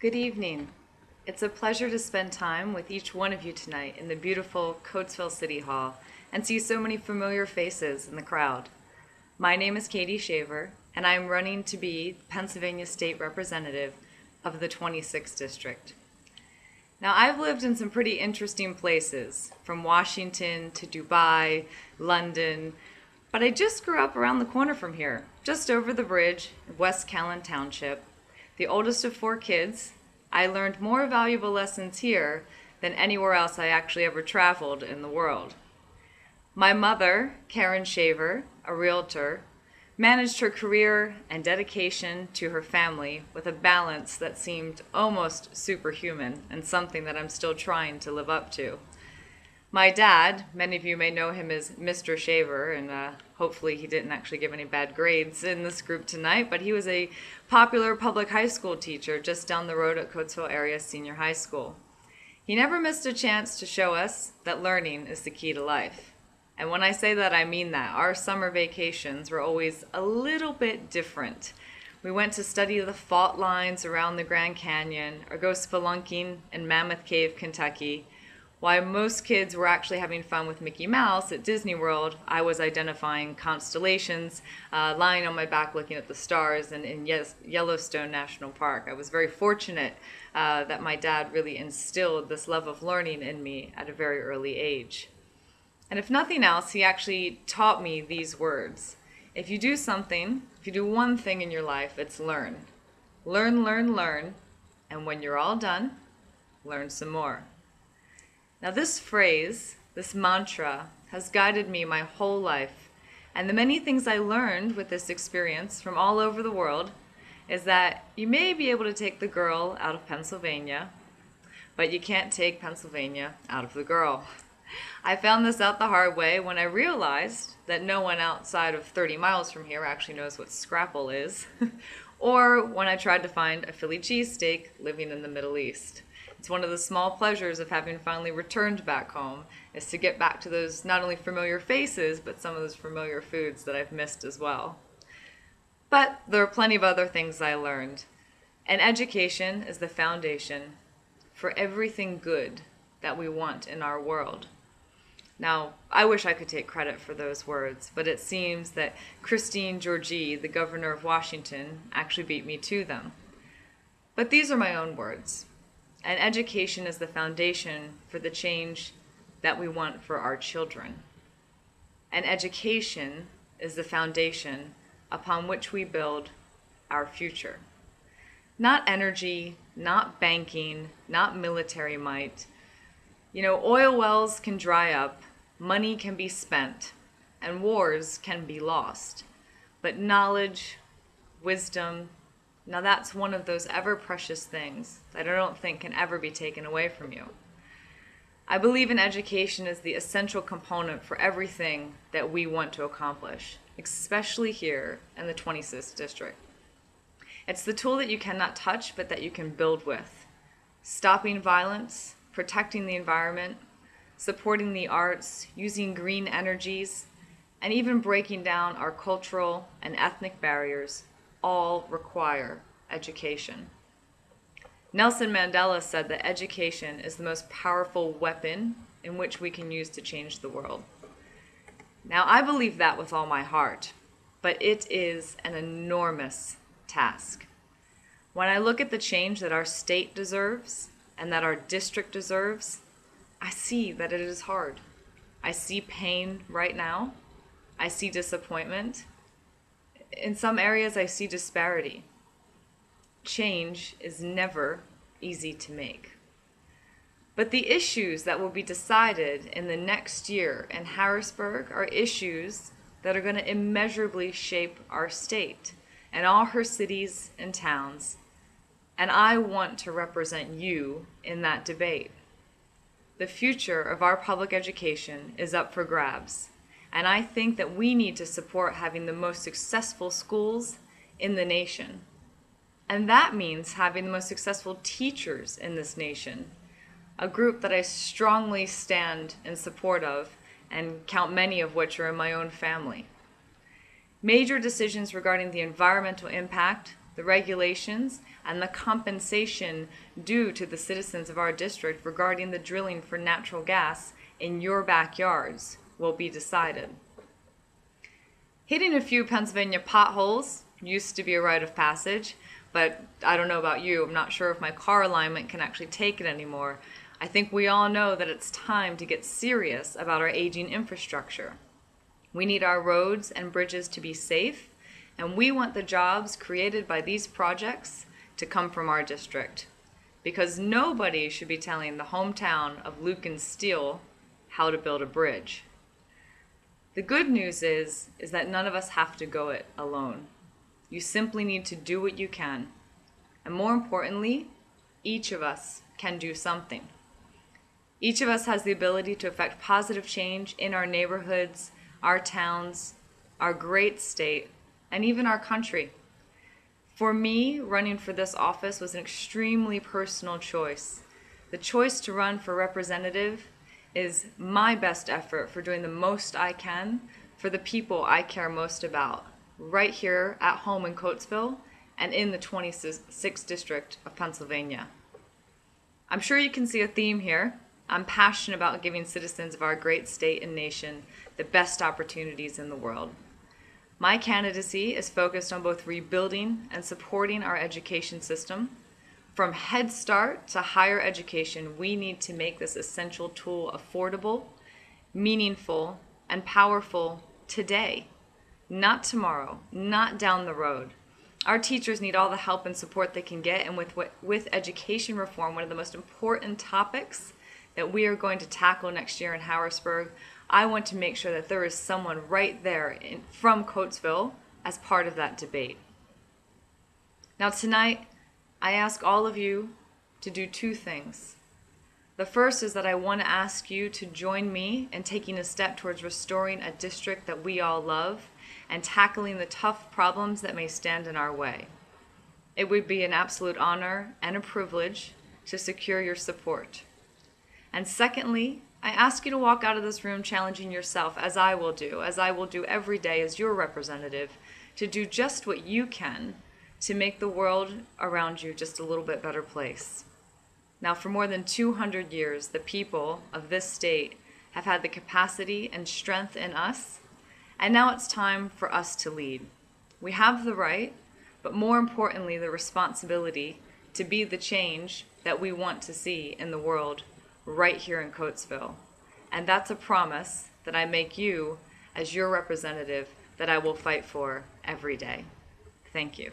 Good evening. It's a pleasure to spend time with each one of you tonight in the beautiful Coatesville City Hall and see so many familiar faces in the crowd. My name is Katie Shaver, and I am running to be Pennsylvania State Representative of the 26th District. Now, I've lived in some pretty interesting places, from Washington to Dubai, London, but I just grew up around the corner from here, just over the bridge in West Callan Township. The oldest of 4 kids, I learned more valuable lessons here than anywhere else I actually ever traveled in the world. My mother, Karen Shaver, a realtor, managed her career and dedication to her family with a balance that seemed almost superhuman and something that I'm still trying to live up to. My dad, many of you may know him as Mr. Shaver, and hopefully he didn't actually give any bad grades in this group tonight, but he was a popular public high school teacher just down the road at Coatesville Area Senior High School. He never missed a chance to show us that learning is the key to life. And when I say that, I mean that. Our summer vacations were always a little bit different. We went to study the fault lines around the Grand Canyon or go spelunking in Mammoth Cave, Kentucky. While most kids were actually having fun with Mickey Mouse at Disney World, I was identifying constellations, lying on my back looking at the stars in Yellowstone National Park. I was very fortunate that my dad really instilled this love of learning in me at a very early age. And if nothing else, he actually taught me these words. If you do something, if you do one thing in your life, it's learn. Learn, learn, learn, and when you're all done, learn some more. Now this phrase, this mantra, has guided me my whole life, and the many things I learned with this experience from all over the world is that you may be able to take the girl out of Pennsylvania, but you can't take Pennsylvania out of the girl. I found this out the hard way when I realized that no one outside of 30 miles from here actually knows what scrapple is, or when I tried to find a Philly cheesesteak living in the Middle East. It's one of the small pleasures of having finally returned back home, is to get back to those not only familiar faces, but some of those familiar foods that I've missed as well. But there are plenty of other things I learned. And education is the foundation for everything good that we want in our world. Now, I wish I could take credit for those words, but it seems that Christine Georgie, the governor of Washington, actually beat me to them. But these are my own words. And education is the foundation for the change that we want for our children. And education is the foundation upon which we build our future. Not energy, not banking, not military might. You know, oil wells can dry up, money can be spent, and wars can be lost. But knowledge, wisdom, now that's one of those ever-precious things that I don't think can ever be taken away from you. I believe in education as the essential component for everything that we want to accomplish, especially here in the 26th District. It's the tool that you cannot touch, but that you can build with. Stopping violence, protecting the environment, supporting the arts, using green energies, and even breaking down our cultural and ethnic barriers all require education. Nelson Mandela said that education is the most powerful weapon in which we can use to change the world. Now, I believe that with all my heart, but it is an enormous task. When I look at the change that our state deserves and that our district deserves, I see that it is hard. I see pain right now. I see disappointment. In some areas, I see disparity. Change is never easy to make. But the issues that will be decided in the next year in Harrisburg are issues that are going to immeasurably shape our state and all her cities and towns. And I want to represent you in that debate. The future of our public education is up for grabs. And I think that we need to support having the most successful schools in the nation. And that means having the most successful teachers in this nation, a group that I strongly stand in support of and count many of which are in my own family. Major decisions regarding the environmental impact the regulations, and the compensation due to the citizens of our district regarding the drilling for natural gas in your backyards will be decided. Hitting a few Pennsylvania potholes used to be a rite of passage, but I don't know about you, I'm not sure if my car alignment can actually take it anymore. I think we all know that it's time to get serious about our aging infrastructure. We need our roads and bridges to be safe, and we want the jobs created by these projects to come from our district, because nobody should be telling the hometown of Lucan Steel how to build a bridge. The good news is that none of us have to go it alone. You simply need to do what you can. And more importantly, each of us can do something. Each of us has the ability to affect positive change in our neighborhoods, our towns, our great state, and even our country. For me, running for this office was an extremely personal choice. The choice to run for representative is my best effort for doing the most I can for the people I care most about, right here at home in Coatesville and in the 26th District of Pennsylvania. I'm sure you can see a theme here. I'm passionate about giving citizens of our great state and nation the best opportunities in the world. My candidacy is focused on both rebuilding and supporting our education system. From Head Start to higher education, we need to make this essential tool affordable, meaningful, and powerful today, not tomorrow, not down the road. Our teachers need all the help and support they can get, and with education reform, one of the most important topics that we are going to tackle next year in Harrisburg, I want to make sure that there is someone right there from Coatesville as part of that debate. Now tonight, I ask all of you to do two things. The first is that I want to ask you to join me in taking a step towards restoring a district that we all love and tackling the tough problems that may stand in our way. It would be an absolute honor and a privilege to secure your support. And secondly, I ask you to walk out of this room challenging yourself, as I will do every day as your representative, to do just what you can to make the world around you just a little bit better place. Now, for more than 200 years, the people of this state have had the capacity and strength in us, and now it's time for us to lead. We have the right, but more importantly, the responsibility to be the change that we want to see in the world right here in Coatesville. And that's a promise that I make you as your representative that I will fight for every day. Thank you.